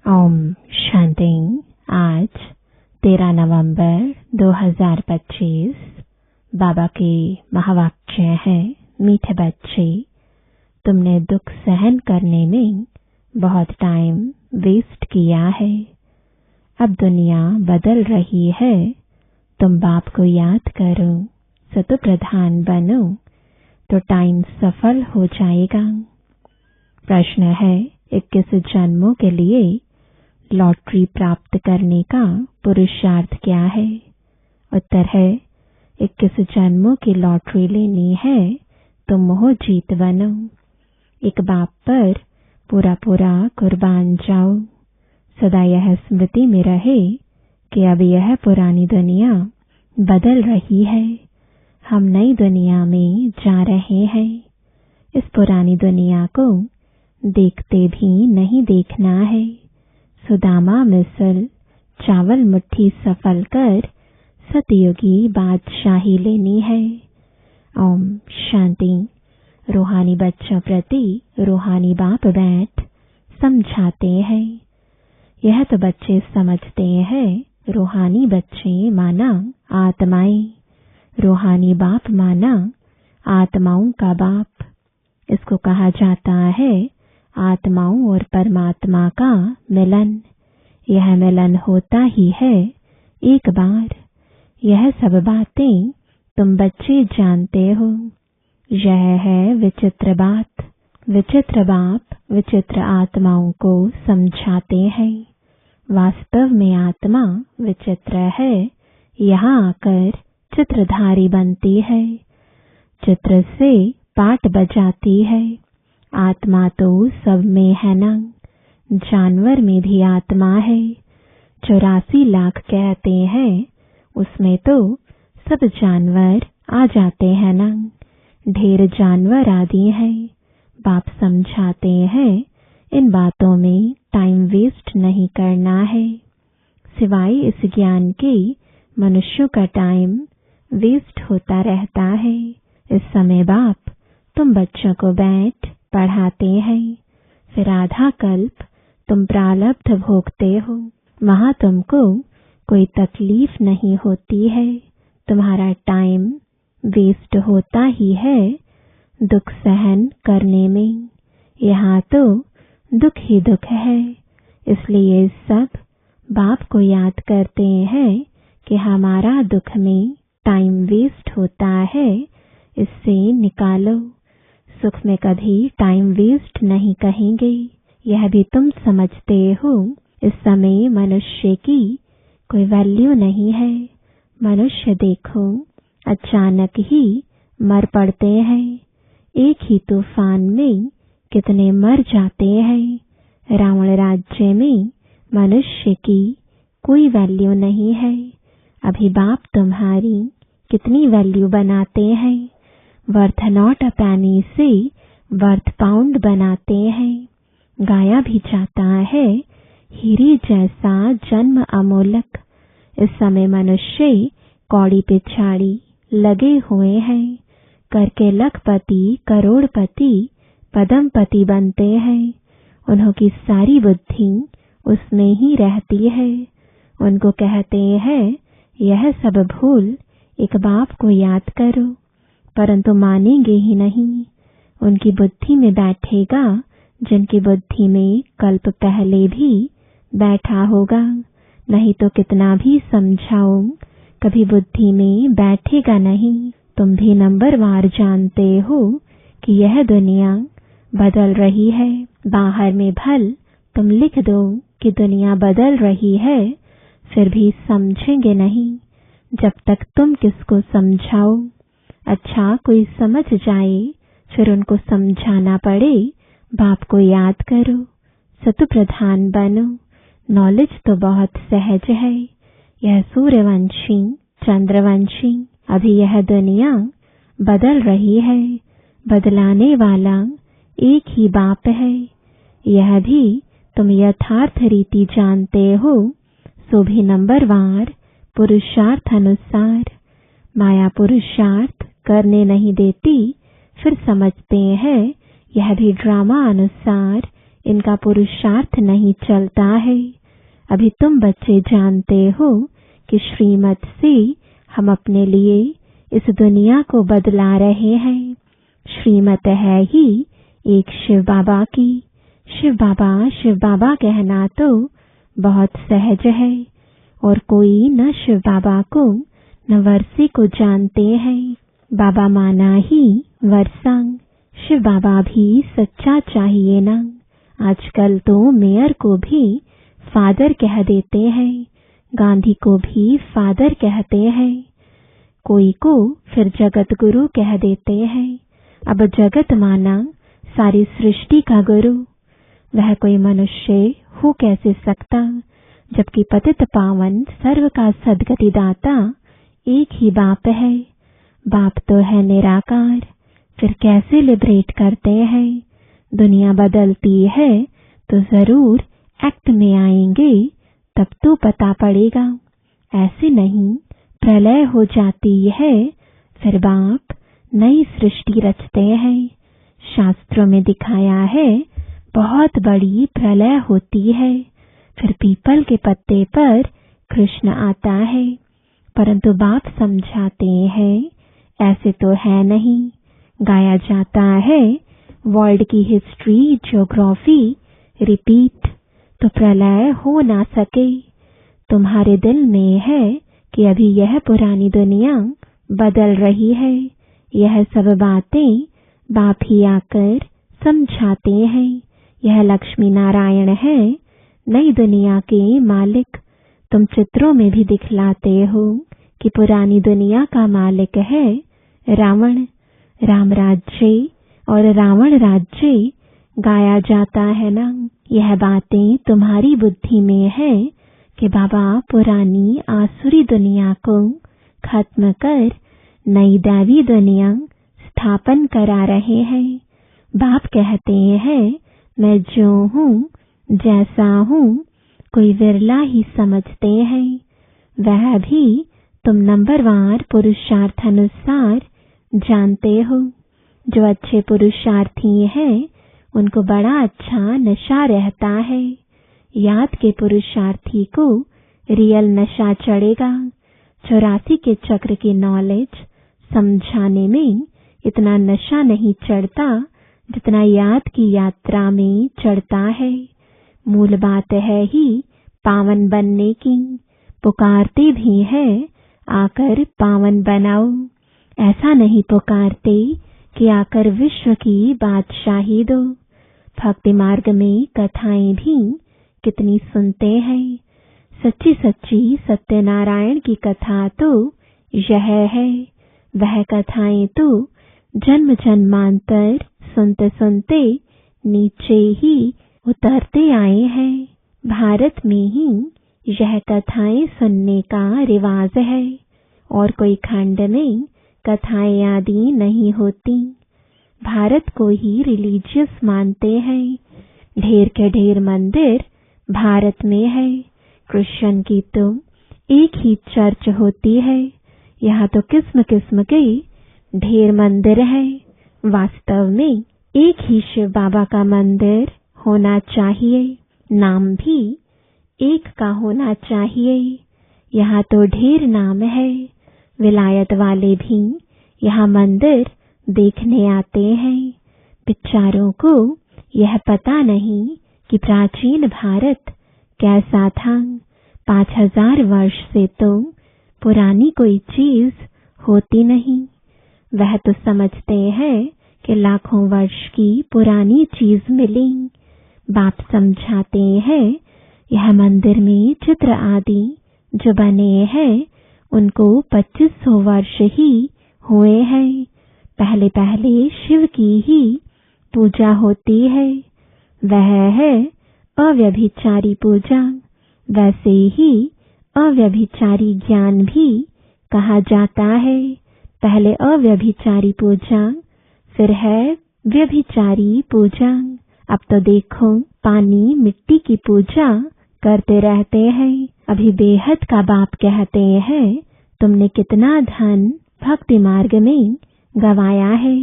ओम शांति। आज 13 नवंबर 2025 बाबा के महावाक्य है, मीठे बच्चे, तुमने दुख सहन करने में बहुत टाइम वेस्ट किया है। अब दुनिया बदल रही है, तुम बाप को याद करो, सतो प्रधान बनो तो टाइम सफल हो जाएगा। प्रश्न है, 21 जन्मों के लिए लॉटरी प्राप्त करने का पुरुषार्थ क्या है? उत्तर है, 21 जन्मों की लॉटरी लेनी है तो मोह जीत बनो। एक बाप पर पूरा पूरा कुर्बान जाओ। सदा यह स्मृति में रहे कि अब यह पुरानी दुनिया बदल रही है, हम नई दुनिया में जा रहे हैं। इस पुरानी दुनिया को देखते भी नहीं देखना है। सुदामा मिसल चावल मुट्ठी सफल कर सतयुगी बादशाही लेनी है। ओम शांति। रूहानी बच्चों प्रति रूहानी बाप बैठ समझाते हैं। यह तो बच्चे समझते हैं, रूहानी बच्चे माना आत्माएं, रूहानी बाप माना आत्माओं का बाप। इसको कहा जाता है आत्माओं और परमात्मा का मिलन। यह मिलन होता ही है एक बार। यह सब बातें तुम बच्चे जानते हो। यह है विचित्र बात। विचित्र बाप विचित्र आत्माओं को समझाते हैं। वास्तव में आत्मा विचित्र है, यहाँ आकर चित्रधारी बनती है, चित्र से पाठ बजाती है। आत्मा तो सब में है ना, जानवर में भी आत्मा है। 84 लाख कहते हैं, उसमें तो सब जानवर आ जाते हैं ना, ढेर जानवर आदि हैं। बाप समझाते हैं, इन बातों में टाइम वेस्ट नहीं करना है। सिवाय इस ज्ञान के मनुष्यों का टाइम वेस्ट होता रहता है। इस समय बाप तुम बच्चों को बैठ पढ़ाते हैं, फिर आधा कल्प तुम प्रारब्ध भोगते हो। वहां तुमको कोई तकलीफ नहीं होती है, तुम्हारा टाइम वेस्ट होता ही है दुख सहन करने में। यहाँ तो दुख ही दुख है, इसलिए सब बाप को याद करते हैं कि हमारा दुख में टाइम वेस्ट होता है, इससे निकालो। सुख में कभी टाइम वेस्ट नहीं कहेंगे, यह भी तुम समझते हो। इस समय मनुष्य की कोई वैल्यू नहीं है। मनुष्य देखो अचानक ही मर पड़ते हैं। एक ही तूफान में कितने मर जाते हैं। रावण राज्य में मनुष्य की कोई वैल्यू नहीं है। अभी बाप तुम्हारी कितनी वैल्यू बनाते हैं। वर्थ नॉट अ पैनी से वर्थ पाउंड बनाते हैं। गाया भी जाता है, हीरे जैसा जन्म अमोलक। इस समय मनुष्य कौड़ी पिछाड़ी लगे हुए हैं, करके लखपति करोड़पति पदमपति बनते हैं। उन्हों की सारी बुद्धि उसमें ही रहती है। उनको कहते हैं, यह सब भूल एक बाप को याद करो, परंतु मानेंगे ही नहीं। उनकी बुद्धि में बैठेगा जिनकी बुद्धि में कल्प पहले भी बैठा होगा। नहीं तो कितना भी समझाओ, कभी बुद्धि में बैठेगा नहीं। तुम भी नंबरवार जानते हो कि यह दुनिया बदल रही है। बाहर में भल तुम लिख दो कि दुनिया बदल रही है, फिर भी समझेंगे नहीं जब तक तुम किसको समझाओ। अच्छा कोई समझ जाए, फिर उनको समझाना पड़े। बाप को याद करो, सतु प्रधान बनो। नॉलेज तो बहुत सहज है। यह सूर्यवंशी चंद्रवंशी, अभी यह दुनिया बदल रही है। बदलाने वाला एक ही बाप है। यह भी तुम यथार्थ रीति जानते हो। सो भी नंबरवार पुरुषार्थ अनुसार। माया पुरुषार्थ करने नहीं देती, फिर समझते हैं यह भी ड्रामा अनुसार इनका पुरुषार्थ नहीं चलता है। अभी तुम बच्चे जानते हो कि श्रीमत से हम अपने लिए इस दुनिया को बदला रहे हैं। श्रीमत है ही एक शिव बाबा की। शिव बाबा कहना तो बहुत सहज है, और कोई न शिव बाबा को न वर्षे को जानते हैं। बाबा माना ही वर्षा। शिव बाबा भी सच्चा चाहिए ना। आजकल तो मेयर को भी फादर कह देते हैं, गांधी को भी फादर कहते हैं, कोई को फिर जगत गुरु कह देते हैं। अब जगत माना सारी सृष्टि का गुरु। वह कोई मनुष्य हो कैसे सकता, जबकि पतित पावन सर्व का सद्गति दाता एक ही बाप है। बाप तो है निराकार, फिर कैसे लिबरेट करते हैं। दुनिया बदलती है तो जरूर एक्ट में आएंगे, तब तो पता पड़ेगा। ऐसे नहीं प्रलय हो जाती है, फिर बाप नई सृष्टि रचते हैं। शास्त्रों में दिखाया है बहुत बड़ी प्रलय होती है, फिर पीपल के पत्ते पर कृष्ण आता है। परंतु बाप समझाते हैं ऐसे तो है नहीं। गाया जाता है वर्ल्ड की हिस्ट्री ज्योग्राफी रिपीट, तो प्रलय हो ना सके। तुम्हारे दिल में है कि अभी यह पुरानी दुनिया बदल रही है। यह सब बातें बाप ही आकर समझाते हैं। यह लक्ष्मी नारायण है नई दुनिया के मालिक। तुम चित्रों में भी दिखलाते हो कि पुरानी दुनिया का मालिक है रावण। राम राज्य और रावण राज्य गाया जाता है ना। यह बातें तुम्हारी बुद्धि में है कि बाबा पुरानी आसुरी दुनिया को खत्म कर नई दैवी दुनिया स्थापन करा रहे हैं। बाप कहते हैं मैं जो हूँ जैसा हूँ कोई विरला ही समझते हैं। वह भी तुम नंबरवार पुरुषार्थ अनुसार जानते हो। जो अच्छे पुरुषार्थी हैं उनको बड़ा अच्छा नशा रहता है। याद के पुरुषार्थी को रियल नशा चढ़ेगा। 84 के चक्र की नॉलेज समझाने में इतना नशा नहीं चढ़ता जितना याद की यात्रा में चढ़ता है। मूल बात है ही पावन बनने की। पुकारते भी है आकर पावन बनाओ। ऐसा नहीं पुकारते कि आकर विश्व की बादशाही दो। भक्ति मार्ग में कथाएं भी कितनी सुनते हैं। सच्ची सच्ची सत्यनारायण की कथा तो यह है। वह कथाएं तो जन्म जन्मांतर सुनते सुनते नीचे ही उतरते आए हैं। भारत में ही यह कथाएं सुनने का रिवाज है, और कोई खंड में कथाएं आदि नहीं होती। भारत को ही रिलीजियस मानते हैं। ढेर के ढेर मंदिर भारत में है। क्रिश्चियन की तो एक ही चर्च होती है। यहाँ तो किस्म किस्म के ढेर मंदिर है। वास्तव में एक ही शिव बाबा का मंदिर होना चाहिए। नाम भी एक का होना चाहिए। यहाँ तो ढेर नाम है। विलायत वाले भी यहाँ मंदिर देखने आते हैं। बिचारों को यह पता नहीं कि प्राचीन भारत कैसा था। 5000 वर्ष से तो पुरानी कोई चीज होती नहीं। वह तो समझते हैं कि लाखों वर्ष की पुरानी चीज मिली। बाप समझाते हैं यह मंदिर में चित्र आदि जो बने हैं उनको 2500 वर्ष ही हुए हैं। पहले पहले शिव की ही पूजा होती है। वह है अव्यभिचारी पूजा। वैसे ही अव्यभिचारी ज्ञान भी कहा जाता है। पहले अव्यभिचारी पूजा, फिर है व्यभिचारी पूजा। अब तो देखो पानी मिट्टी की पूजा करते रहते हैं। अभी बेहद का बाप कहते हैं तुमने कितना धन भक्ति मार्ग में गवाया है।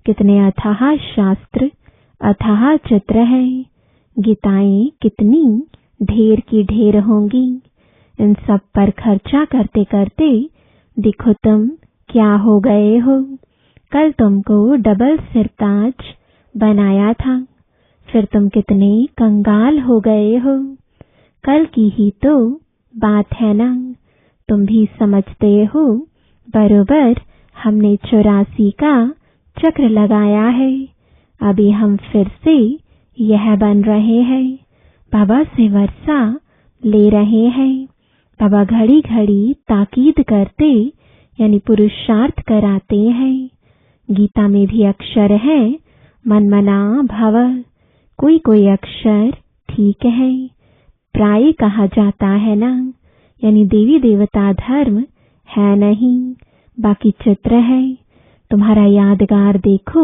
कितने अथाह शास्त्र, अथाह चित्र हैं। गीताएं कितनी ढेर की ढेर होंगी। इन सब पर खर्चा करते करते देखो तुम क्या हो गए हो। कल तुमको डबल सिरताज बनाया था, फिर तुम कितने कंगाल हो गए हो। कल की ही तो बात है ना। तुम भी समझते हो बरोबर हमने 84 का चक्र लगाया है। अभी हम फिर से यह बन रहे हैं। बाबा से वर्षा ले रहे हैं। बाबा घड़ी घड़ी ताकीद करते यानी पुरुषार्थ कराते हैं। गीता में भी अक्षर है मन मना भव। कोई कोई अक्षर ठीक है, प्राय कहा जाता है ना, यानी देवी देवता धर्म है नहीं, बाकी चित्र है। तुम्हारा यादगार देखो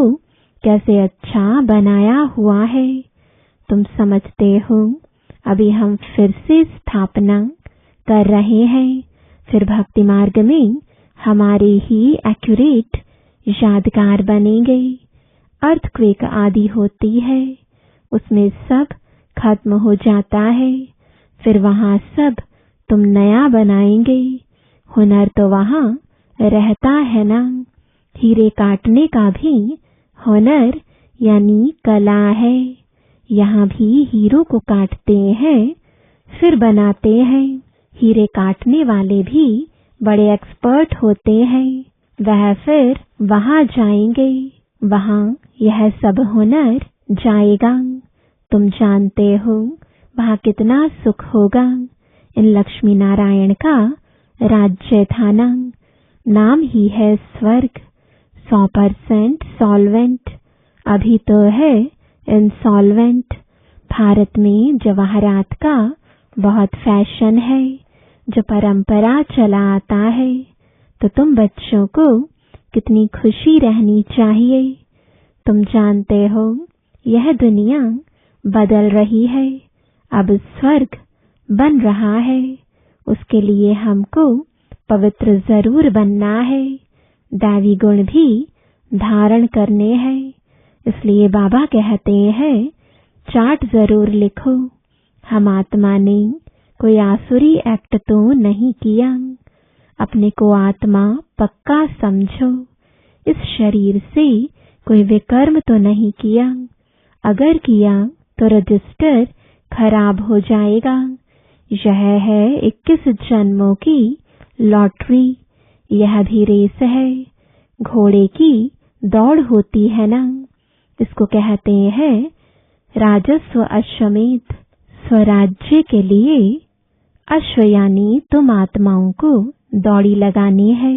कैसे अच्छा बनाया हुआ है। तुम समझते हो अभी हम फिर से स्थापना कर रहे हैं। फिर भक्ति मार्ग में हमारे ही एक्यूरेट यादगार बनेंगे। अर्थक्वेक आदि होती है, उसमें सब खत्म हो जाता है। फिर वहां सब तुम नया बनाएंगे। हुनर तो वहां रहता है ना। हीरे काटने का भी हुनर यानी कला है। यहाँ भी हीरो को काटते हैं फिर बनाते हैं। हीरे काटने वाले भी बड़े एक्सपर्ट होते हैं। वह फिर वहां जाएंगे, वहां यह सब हुनर जाएगा। तुम जानते हो वहां कितना सुख होगा। इन लक्ष्मी नारायण का राज्य था ना, नाम ही है स्वर्ग। 100% सॉल्वेंट, अभी तो है इंसॉल्वेंट। भारत में जवाहरात का बहुत फैशन है, जो परंपरा चला आता है। तो तुम बच्चों को कितनी खुशी रहनी चाहिए। तुम जानते हो यह दुनिया बदल रही है, अब स्वर्ग बन रहा है। उसके लिए हमको पवित्र जरूर बनना है, दैवी गुण भी धारण करने हैं। इसलिए बाबा कहते हैं चार्ट जरूर लिखो। हम आत्मा ने कोई आसुरी एक्ट तो नहीं किया। अपने को आत्मा पक्का समझो। इस शरीर से कोई विकर्म तो नहीं किया। अगर किया तो रजिस्टर खराब हो जाएगा। यह है 21 जन्मों की लॉटरी। यह भी रेस है, घोड़े की दौड़ होती है ना। इसको कहते हैं राजस्व अश्वमेध। स्वराज्य के लिए अश्व यानी तुम आत्माओं को दौड़ी लगानी है।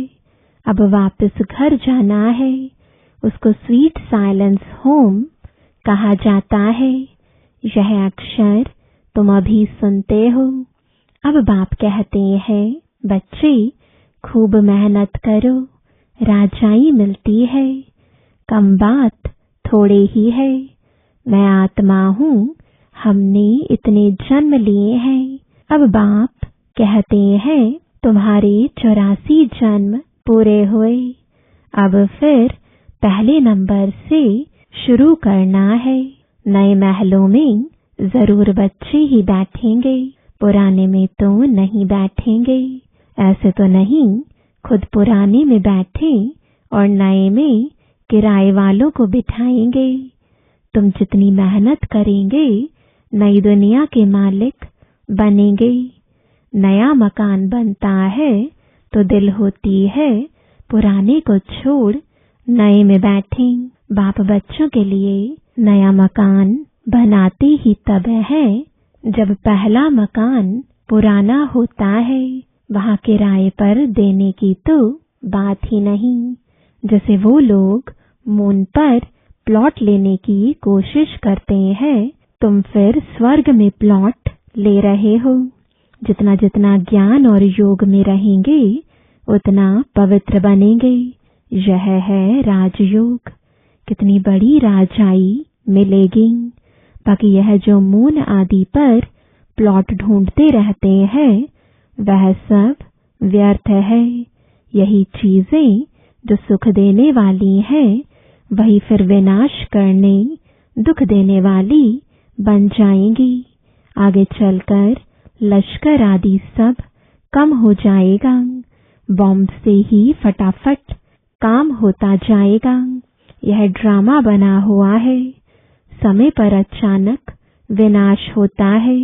अब वापस घर जाना है। उसको स्वीट साइलेंस होम कहा जाता है। यह अक्षर तुम अभी सुनते हो। अब बाप कहते हैं बच्चे खूब मेहनत करो, राजाई मिलती है। कम बात थोड़े ही है। मैं आत्मा हूँ, हमने इतने जन्म लिए हैं। अब बाप कहते हैं तुम्हारे 84 जन्म पूरे हुए। अब फिर पहले नंबर से शुरू करना है। नए महलों में जरूर बच्चे ही बैठेंगे, पुराने में तो नहीं बैठेंगे। ऐसे तो नहीं खुद पुराने में बैठे और नए में किराए वालों को बिठाएंगे। तुम जितनी मेहनत करेंगे नई दुनिया के मालिक बनेंगे। नया मकान बनता है तो दिल होती है पुराने को छोड़ नए में बैठें। बाप बच्चों के लिए नया मकान बनाते ही तब है जब पहला मकान पुराना होता है। वहां किराए पर देने की तो बात ही नहीं। जैसे वो लोग मून पर प्लॉट लेने की कोशिश करते हैं, तुम फिर स्वर्ग में प्लॉट ले रहे हो। जितना जितना ज्ञान और योग में रहेंगे उतना पवित्र बनेंगे। यह है राजयोग। कितनी बड़ी राजाई मिलेगी। बाकी यह जो मून आदि पर प्लॉट ढूंढते रहते हैं वह सब व्यर्थ है। यही चीजें जो सुख देने वाली हैं वही फिर विनाश करने दुख देने वाली बन जाएंगी। आगे चलकर लश्कर आदि सब कम हो जाएगा। बॉम्ब से ही फटाफट काम होता जाएगा। यह ड्रामा बना हुआ है। समय पर अचानक विनाश होता है,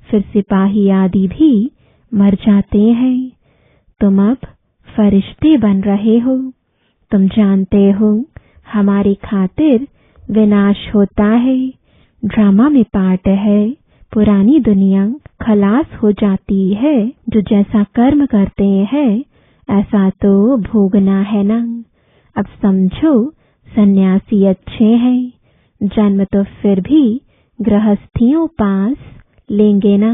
फिर सिपाही आदि भी मर जाते हैं। तुम अब फरिश्ते बन रहे हो। तुम जानते हो हमारी खातिर विनाश होता है। ड्रामा में पार्ट है। पुरानी दुनिया खलास हो जाती है। जो जैसा कर्म करते हैं ऐसा तो भोगना है ना। अब समझो सन्यासी अच्छे हैं, जन्म तो फिर भी गृहस्थियों पास लेंगे ना।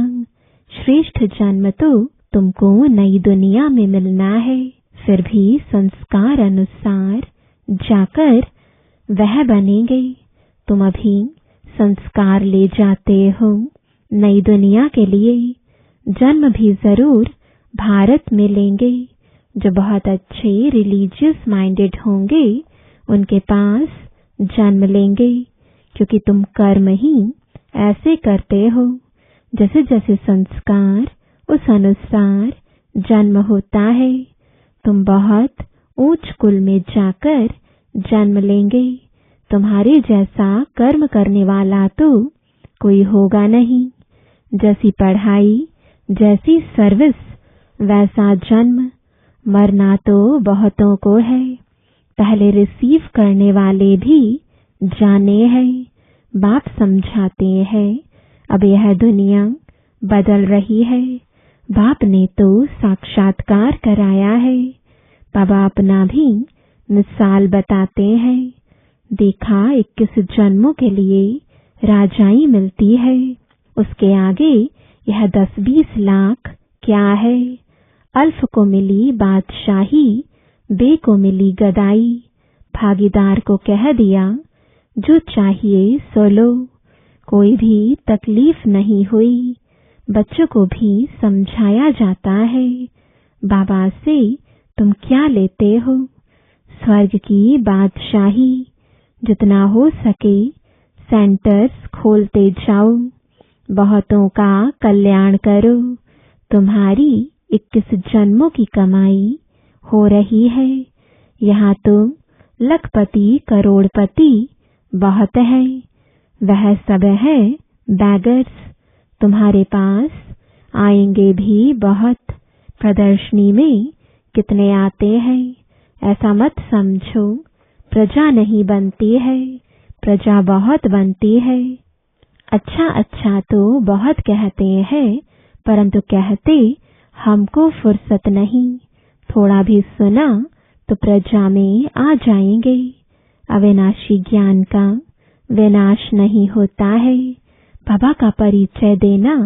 श्रेष्ठ जन्म तो तुमको नई दुनिया में मिलना है, फिर भी संस्कार अनुसार जाकर वह बनेंगे। तुम अभी संस्कार ले जाते हो नई दुनिया के लिए। जन्म भी जरूर भारत में लेंगे। जो बहुत अच्छे रिलीजियस माइंडेड होंगे उनके पास जन्म लेंगे, क्योंकि तुम कर्म ही ऐसे करते हो। जैसे जैसे संस्कार उस अनुसार जन्म होता है। तुम बहुत ऊंच कुल में जाकर जन्म लेंगे। तुम्हारे जैसा कर्म करने वाला तो कोई होगा नहीं। जैसी पढ़ाई, जैसी सर्विस, वैसा जन्म। मरना तो बहुतों को है, पहले रिसीव करने वाले भी जाने हैं। बाप समझाते हैं अब यह दुनिया बदल रही है। बाप ने तो साक्षात्कार कराया है। बाबा अपना भी मिसाल बताते हैं। देखा 21 जन्मों के लिए राजाई मिलती है, उसके आगे यह 10-20 लाख क्या है। अल्फ को मिली बादशाही, बे को मिली गदाई। भागीदार को कह दिया जो चाहिए सो लो। कोई भी तकलीफ नहीं हुई। बच्चों को भी समझाया जाता है, बाबा से तुम क्या लेते हो। स्वर्ग की बादशाही। जितना हो सके सेंटर्स खोलते जाओ, बहुतों का कल्याण करो। तुम्हारी 21 जन्मों की कमाई हो रही है। यहाँ तो लखपति करोड़पति बहुत है, वह सब है बैगर्स। तुम्हारे पास आएंगे भी बहुत। प्रदर्शनी में कितने आते हैं, ऐसा मत समझो प्रजा नहीं बनती है, प्रजा बहुत बनती है। अच्छा अच्छा तो बहुत कहते हैं, परंतु कहते हमको फुर्सत नहीं। थोड़ा भी सुना तो प्रजा में आ जाएंगे। अविनाशी ज्ञान का विनाश नहीं होता है। बाबा का परिचय देना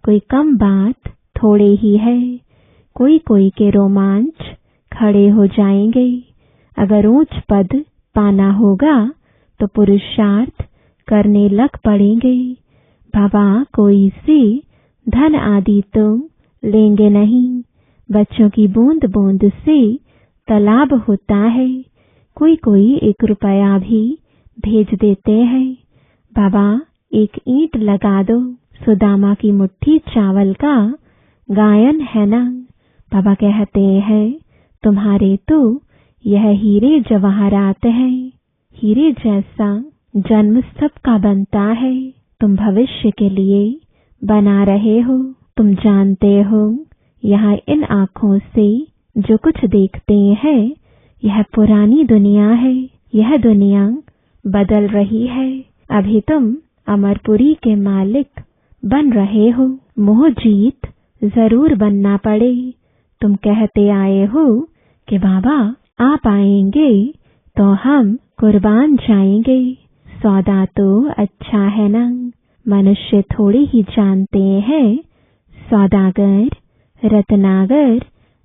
कोई कम बात थोड़े ही है। कोई कोई के रोमांच खड़े हो जाएंगे। अगर ऊंच पद पाना होगा तो पुरुषार्थ करने लग पड़ेंगे। बाबा कोई से धन आदि तो लेंगे नहीं। बच्चों की बूंद बूंद से तालाब होता है। कोई कोई 1 रुपया भी भेज देते हैं। बाबा एक ईंट लगा दो, सुदामा की मुट्ठी चावल का गायन है ना। बाबा कहते हैं तुम्हारे तो यह हीरे जवाहरात है। हीरे जैसा जन्म सबका बनता है। तुम भविष्य के लिए बना रहे हो। तुम जानते हो यहाँ इन आँखों से जो कुछ देखते हैं यह पुरानी दुनिया है। यह दुनिया बदल रही है। अभी तुम अमरपुरी के मालिक बन रहे हो। मोह जीत जरूर बनना पड़े। तुम कहते आए हो कि बाबा आप आएंगे तो हम कुर्बान जाएंगे। सौदा तो अच्छा है ना। मनुष्य थोड़ी ही जानते हैं सौदागर, रत्नागर,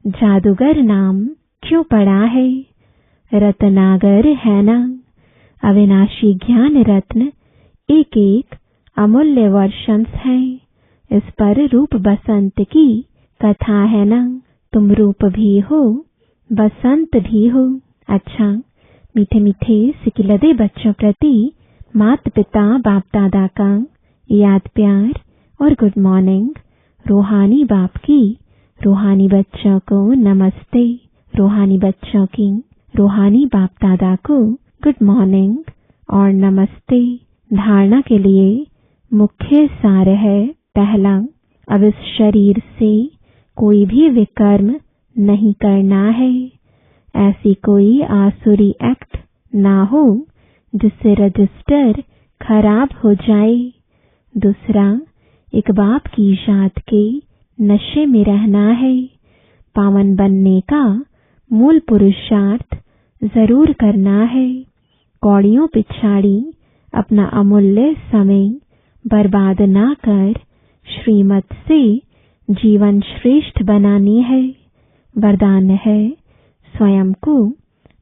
जादूगर नाम क्यों पड़ा है। रत्नागर है ना। अविनाशी ज्ञान रत्न एक एक अमूल्य वर्षंस है। इस पर रूप बसंत की कथा है ना। तुम रूप भी हो, बसंत भी हो। अच्छा, मीठे मीठे सिकिलदे बच्चों प्रति माता पिता बाप दादा का याद प्यार और गुड मॉर्निंग। रूहानी बाप की रूहानी बच्चों को नमस्ते। रूहानी बच्चों की रूहानी बाप दादा को गुड मॉर्निंग और नमस्ते। धारणा के लिए मुख्य सार है, पहला, अब इस शरीर से कोई भी विकर्म नहीं करना है। ऐसी कोई आसुरी एक्ट ना हो जिससे रजिस्टर खराब हो जाए। दूसरा, एक बाप की याद के नशे में रहना है। पावन बनने का मूल पुरुषार्थ जरूर करना है। कौड़ियों पिछाड़ी अपना अमूल्य समय बर्बाद ना कर श्रीमत से जीवन श्रेष्ठ बनानी है। वरदान है, स्वयं को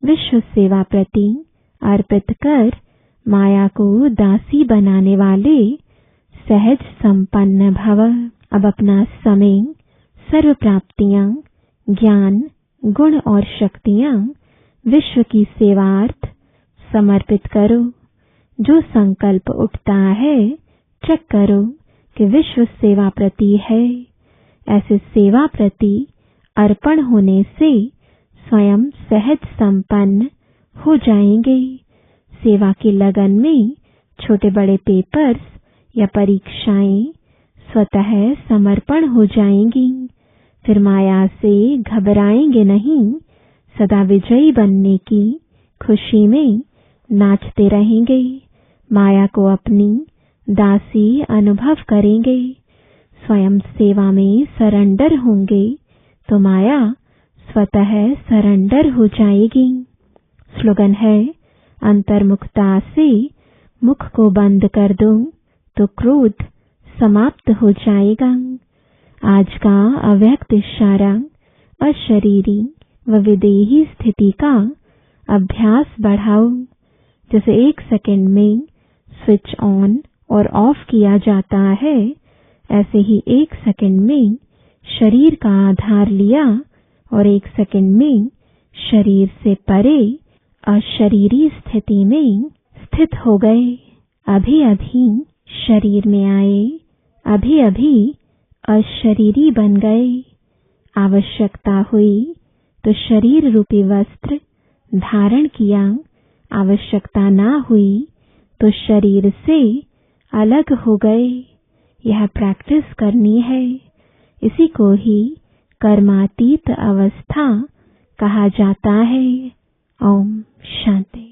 विश्व सेवा प्रति अर्पित कर माया को दासी बनाने वाले सहज संपन्न भव। अब अपना समय, सर्व प्राप्तियां, ज्ञान, गुण और शक्तियां विश्व की सेवार्थ समर्पित करो। जो संकल्प उठता है चेक करो कि विश्व सेवा प्रति है। ऐसे सेवा प्रति अर्पण होने से स्वयं सहज संपन्न हो जाएंगे। सेवा की लगन में छोटे बड़े पेपर्स या परीक्षाएं स्वतः समर्पण हो जाएंगी। फिर माया से घबराएंगे नहीं, सदा विजयी बनने की खुशी में नाचते रहेंगे। माया को अपनी दासी अनुभव करेंगे। स्वयं सेवा में सरेंडर होंगे तो माया स्वतः सरेंडर हो जाएगी। स्लोगन है, अंतर्मुखता से मुख को बंद कर दो तो क्रोध समाप्त हो जाएगा। आज का अव्यक्त इशारा अशरीरी व विदेही स्थिति का अभ्यास बढ़ाओ। जैसे 1 सेकंड में स्विच ऑन और ऑफ किया जाता है, ऐसे ही 1 सेकंड में शरीर का आधार लिया और 1 सेकंड में शरीर से परे अशरीरी स्थिति में स्थित हो गए। अभी अभी शरीर में आए, अभी अभी अशरीरी बन गए। आवश्यकता हुई तो शरीर रूपी वस्त्र धारण किया, आवश्यकता ना हुई तो शरीर से अलग हो गए। यह प्रैक्टिस करनी है। इसी को ही कर्मातीत अवस्था कहा जाता है। ओम शांति।